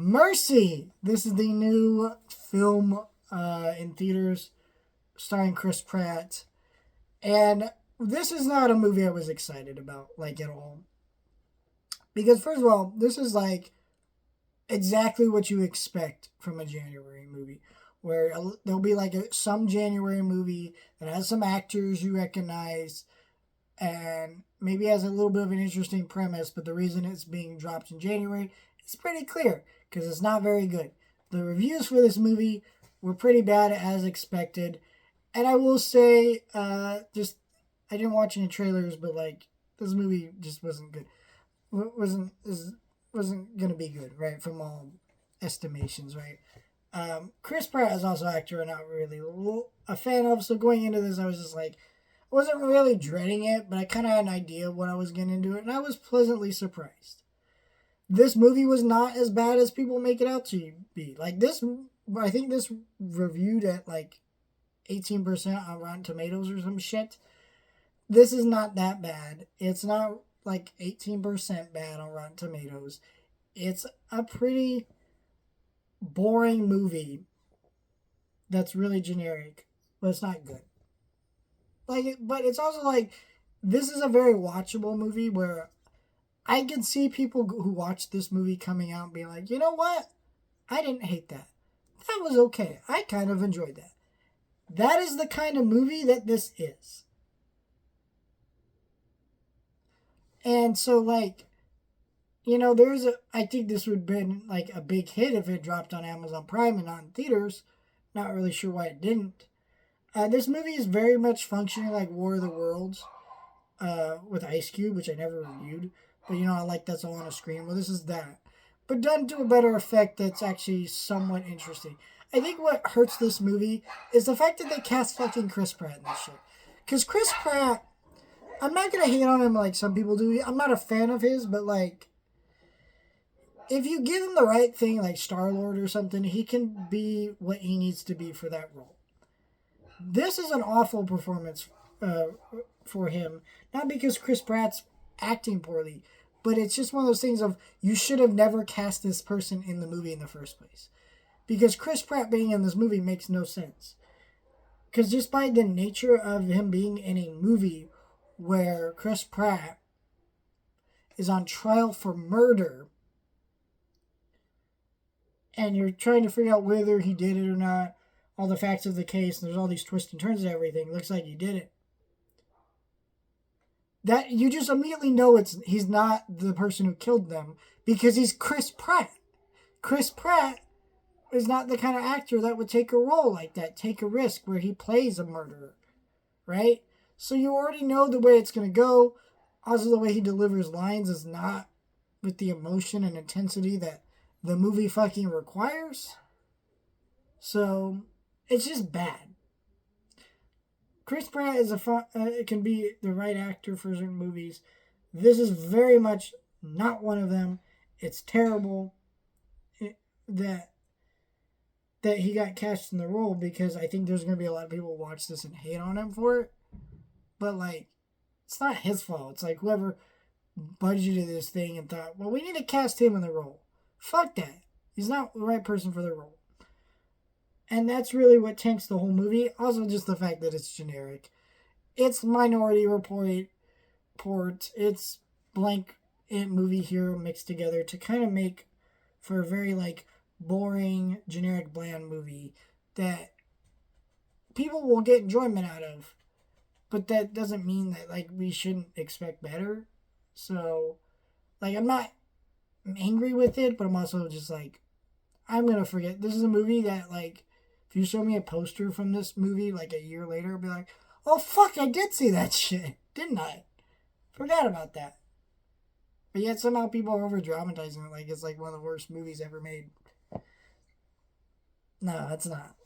Mercy. This is the new film in theaters starring Chris Pratt. And this is not a movie I was excited about, like, at all. Because, first of all, this is like exactly what you expect from a January movie. Where there'll be like some January movie that has some actors you recognize and maybe has a little bit of an interesting premise, but the reason it's being dropped in January is pretty clear because it's not very good. The reviews for this movie were pretty bad as expected, and I will say, just I didn't watch any trailers, but like this movie just wasn't good. Wasn't gonna be good, right? From all estimations, right? Chris Pratt is also an actor I'm not really a fan of, so going into this, I was just like, I wasn't really dreading it, but I kind of had an idea of what I was getting into it, and I was pleasantly surprised. This movie was not as bad as people make it out to be. Like this, I think this reviewed at like 18% on Rotten Tomatoes or some shit. This is not that bad. It's not like 18% bad on Rotten Tomatoes. It's a pretty boring movie that's really generic, but it's not good. Like, but it's also like this is a very watchable movie where I can see people who watch this movie coming out and being like, you know what? I didn't hate that. That was okay. I kind of enjoyed that. That is the kind of movie that this is. And so, like, you know, I think this would have been like a big hit if it dropped on Amazon Prime and not in theaters. Not really sure why it didn't. This movie is very much functioning like War of the Worlds with Ice Cube, which I never reviewed. But, you know, I like that's all on a screen. Well, this is that. But done to a better effect that's actually somewhat interesting. I think what hurts this movie is the fact that they cast fucking Chris Pratt in this shit. Because Chris Pratt, I'm not going to hate on him like some people do. I'm not a fan of his, but, like, if you give him the right thing, like Star-Lord or something, he can be what he needs to be for that role. This is an awful performance for him. Not because Chris Pratt's acting poorly, but it's just one of those things of you should have never cast this person in the movie in the first place. Because Chris Pratt being in this movie makes no sense. Because just by the nature of him being in a movie where Chris Pratt is on trial for murder, and you're trying to figure out whether he did it or not, all the facts of the case, and there's all these twists and turns and everything, it looks like he did it. That you just immediately know he's not the person who killed them because he's Chris Pratt. Chris Pratt is not the kind of actor that would take a role like that, take a risk where he plays a murderer, right? So you already know the way it's going to go. Also, the way he delivers lines is not with the emotion and intensity that the movie fucking requires. So it's just bad. Chris Pratt is can be the right actor for certain movies. This is very much not one of them. It's terrible that he got cast in the role because I think there's going to be a lot of people who watch this and hate on him for it. But, like, it's not his fault. It's like whoever budgeted this thing and thought, well, we need to cast him in the role. Fuck that. He's not the right person for the role. And that's really what tanks the whole movie. Also, just the fact that it's generic. It's Minority Report. It's blank movie hero mixed together to kind of make for a very, like, boring, generic, bland movie that people will get enjoyment out of. But that doesn't mean that, like, we shouldn't expect better. So, like, I'm not angry with it, but I'm also just like, I'm going to forget. This is a movie that, like, if you show me a poster from this movie, like, a year later, I'll be like, oh, fuck, I did see that shit, didn't I? Forgot about that. But yet somehow people are over-dramatizing it like it's, like, one of the worst movies ever made. No, it's not.